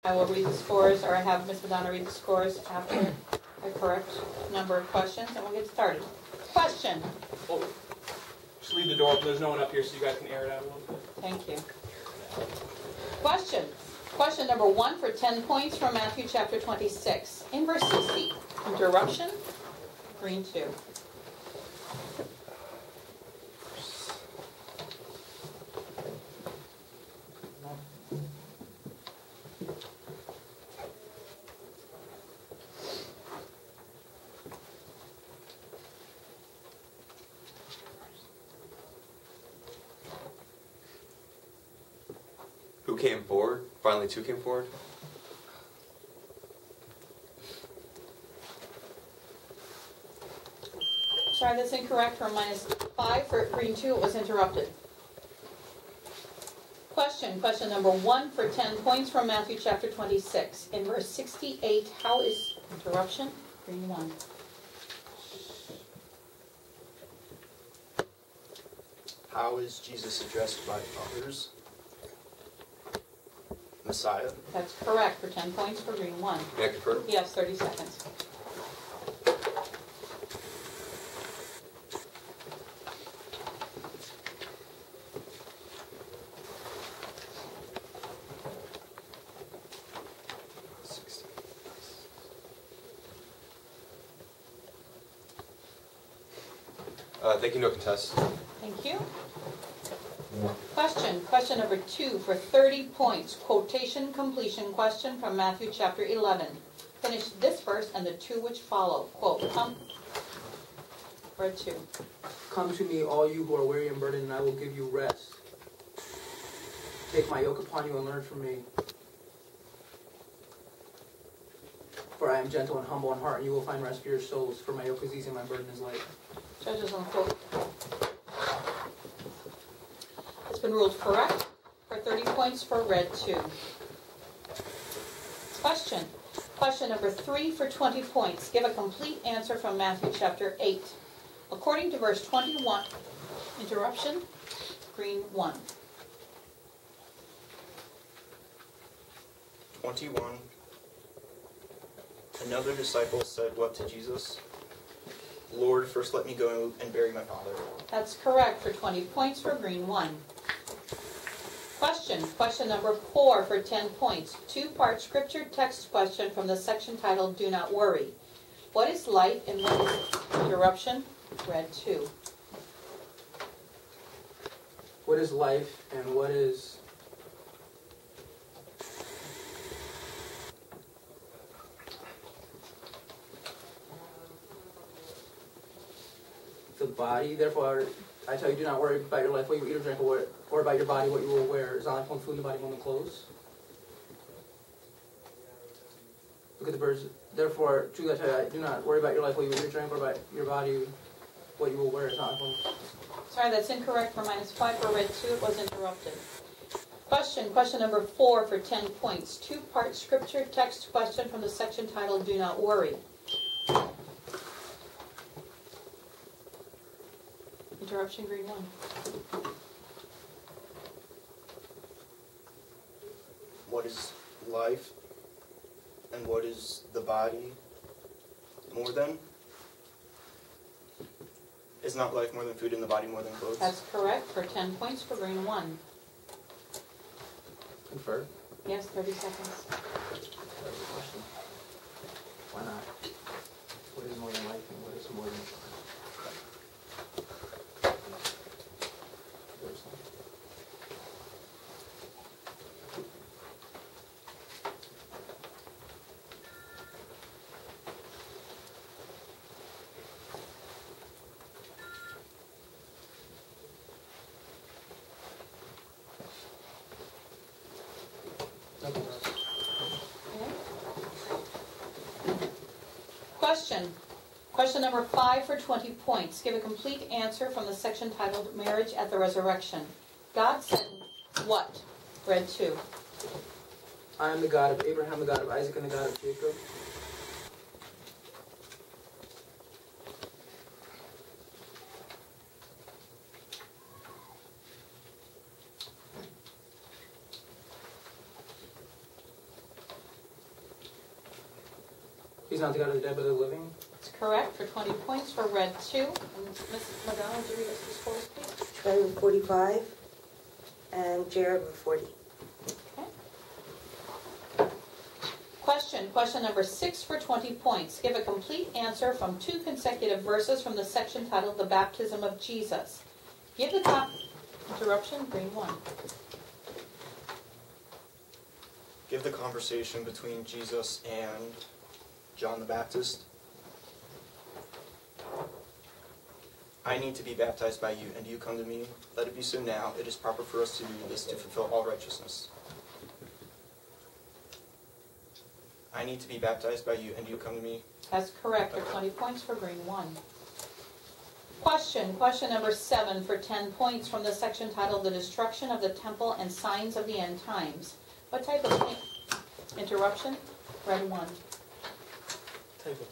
I will read the scores, or have Ms. Madonna read the scores after a correct number of questions, and we'll get started. Question. Oh, just leave the door open. There's no one up here, so you guys can air it out a little bit. Thank you. Question. Question number 1 for 10 points from Matthew chapter 26. In verse 60, interruption, green 2. Who came forward? Finally, 2 came forward. Sorry, that's incorrect. For -5 for green 2, it was interrupted. Question. Question number 1 for 10 points from Matthew chapter 26. In verse 68, how is interruption? Green 1. How is Jesus addressed by others? Messiah. That's correct for 10 points for green 1. May I confirm? Yes, 30 seconds. Thank you, no contest. Thank you. Question. Question number 2 for 30 points. Quotation completion question from Matthew chapter 11. Finish this verse and the 2 which follow. Quote. Red 2. Come to me, all you who are weary and burdened, and I will give you rest. Take my yoke upon you and learn from me. For I am gentle and humble in heart, and you will find rest for your souls. For my yoke is easy and my burden is light. Judges on quote. It's been ruled correct for 30 points for red 2. Question. Question number 3 for 20 points. Give a complete answer from Matthew chapter 8. According to verse 21, interruption, green 1. 21. Another disciple said what to Jesus? Lord, first let me go and bury my father. That's correct for 20 points for green 1. Question. Question number 4 for 10 points. 2-part scripture text question from the section titled Do Not Worry. What is light and what is interruption? Red 2. What is life and what is the body? Therefore, I tell you, do not worry about your life, what you eat or drink, or about your body, what you will wear. Is not like one food in the body, one the clothes. Look at the birds. Therefore, truly I tell you, do not worry about your life, what you eat or drink, or about your body, what you will wear. Is not like one. Sorry, that's incorrect for -5 for red 2. It was interrupted. Question. Question number 4 for 10 points. 2-part scripture text question from the section titled Do Not Worry. Interruption, green 1. What is life and what is the body more than? Is not life more than food and the body more than clothes? That's correct for 10 points for green 1. Confer. Yes, 30 seconds. Question. Why not? What is more than life and what is more than Question. Question number 5 for 20 points. Give a complete answer from the section titled Marriage at the Resurrection. God said what? Red 2. I am the God of Abraham, the God of Isaac, and the God of Jacob. He's not the God of the dead, but the living. It's correct for 20 points for red 2. And Mrs. Madonna, would you read us the scores, please? Trey with 45 and Jared with 40. Question number 6 for 20 points. Give a complete answer from 2 consecutive verses from the section titled The Baptism of Jesus. Give the top interruption, green 1. Give the conversation between Jesus and John the Baptist. I need to be baptized by you, and you come to me. Let it be so now. It is proper for us to do this to fulfill all righteousness. I need to be baptized by you, and you come to me. That's correct for 20 points for green 1. Question number 7 for 10 points from the section titled The Destruction of the Temple and Signs of the End Times. What type of interruption? Red 1. Type of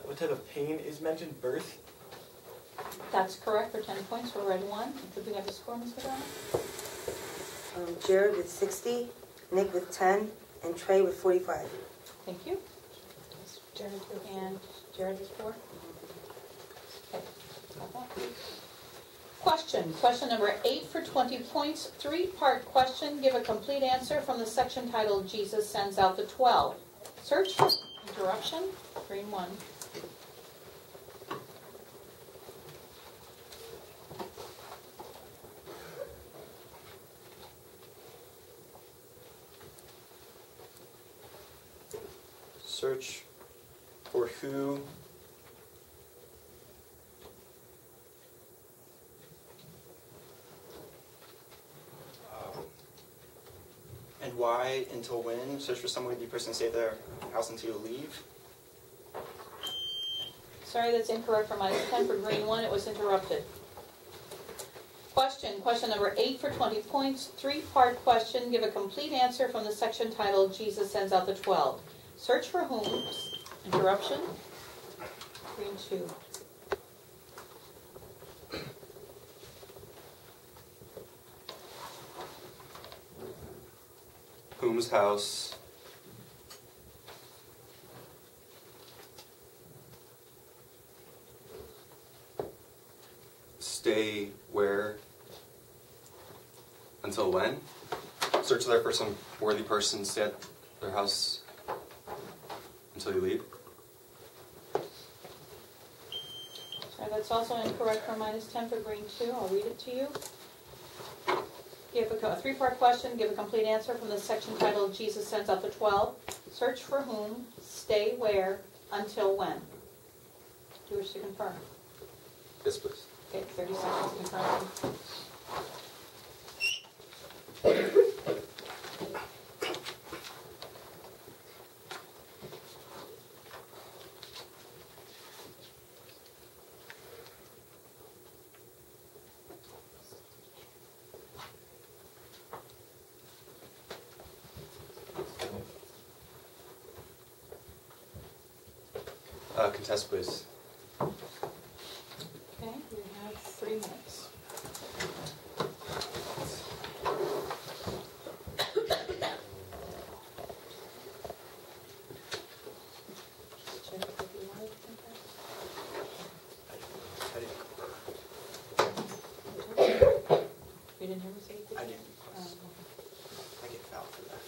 what type of pain is mentioned? Birth? That's correct for 10 points for red 1. Did we have the score, Ms. Madonna? Jared with 60, Nick with 10, and Trey with 45. Thank you. And Jared is 4. Okay, got that. Question number 8 for 20 points. 3-part question. Give a complete answer from the section titled Jesus Sends Out the 12. Search for interruption. Green 1. Search for who and why until when. Search for someone to be person to stay at their house until you leave. Sorry, that's incorrect for minus 10 for green 1. It was interrupted. Question number 8 for 20 points. 3-part question. Give a complete answer from the section titled Jesus Sends Out the 12. Search for whom? Interruption. Green 2. Whom's house? Stay where? Until when? Search there for some worthy person, stay at their house until you leave. Sorry, that's also incorrect for minus 10 for green 2. I'll read it to you. Give a 3-part question. Give a complete answer from the section titled Jesus Sends Out the 12. Search for whom, stay where, until when. Do you wish to confirm? Yes, please. Okay, 30 seconds confirming. Contest, please. Okay, you have 3 minutes. Check if you wanted to contest. I didn't. You didn't hear me say it? I didn't. Um, I get fouled for that.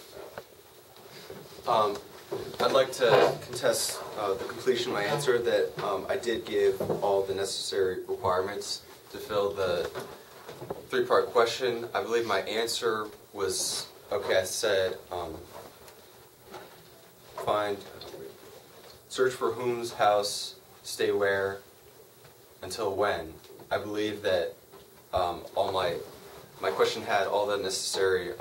I'd like to contest the completion of my answer that I did give all the necessary requirements to fill the 3-part question. I believe my answer was, okay, I said, search for whom's house, stay where, until when. I believe that all my question had all the necessary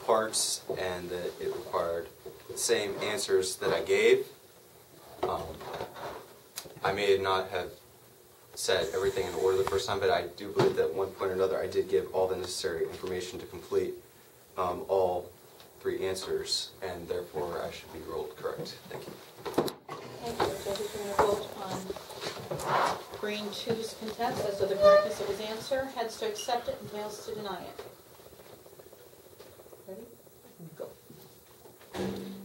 parts and that it required the same answers that I gave. I may not have said everything in order the first time, but I do believe that at one point or another I did give all the necessary information to complete all 3 answers, and therefore I should be ruled correct. Thank you. Thank you. Judges are going to vote on Green 2's contest as to the correctness of his answer. Heads to accept it and tails to deny it. Ready? Go.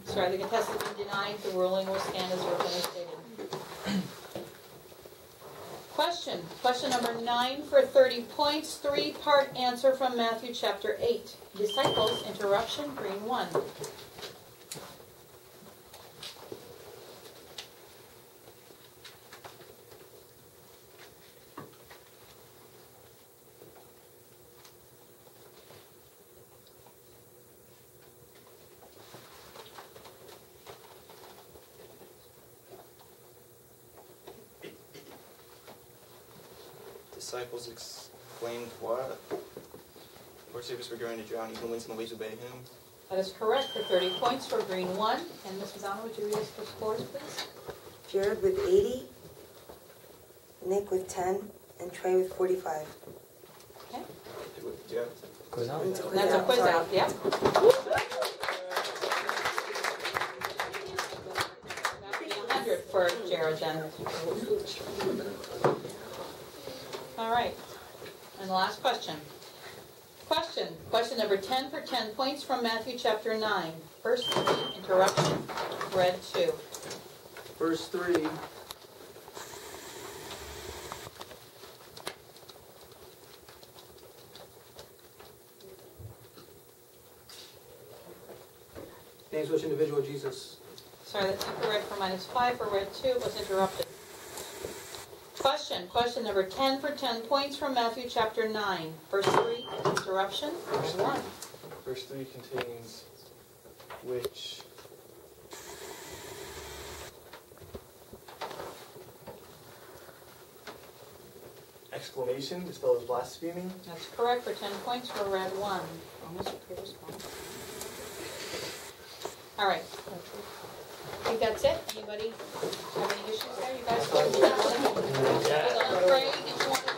Sorry, the contest has been denied. The ruling will stand as originally stated. Question number 9 for 30 points. 3-part answer from Matthew chapter 8. Disciples, interruption, Green 1. Disciples exclaimed, what? Lord, save us, we're going to drown. Even winds and the waves obey him. That is correct for 30 points for Green 1. And Ms. Mazzano, would you read us the scores, please? Jared with 80, Nick with 10, and Trey with 45. Okay. Do you have Quiz out. That's a quiz out, yep. That would be 100 for Jared then. All right. And the last question. Question number 10 for 10 points from Matthew chapter 9. Verse 3, interruption, read 2. Verse 3. Names which individual Jesus? Sorry, that's incorrect for -5 for read 2. It was interrupted. Question number 10 for 10 points from Matthew chapter 9. Verse 3, interruption, read 1. Verse 3 contains which. Exclamation, the spell is blaspheming. That's correct for 10 points for read 1. Almost a previous one. All right. I think that's it. Anybody have any issues there? You guys? Hold on, Craig. Did you want to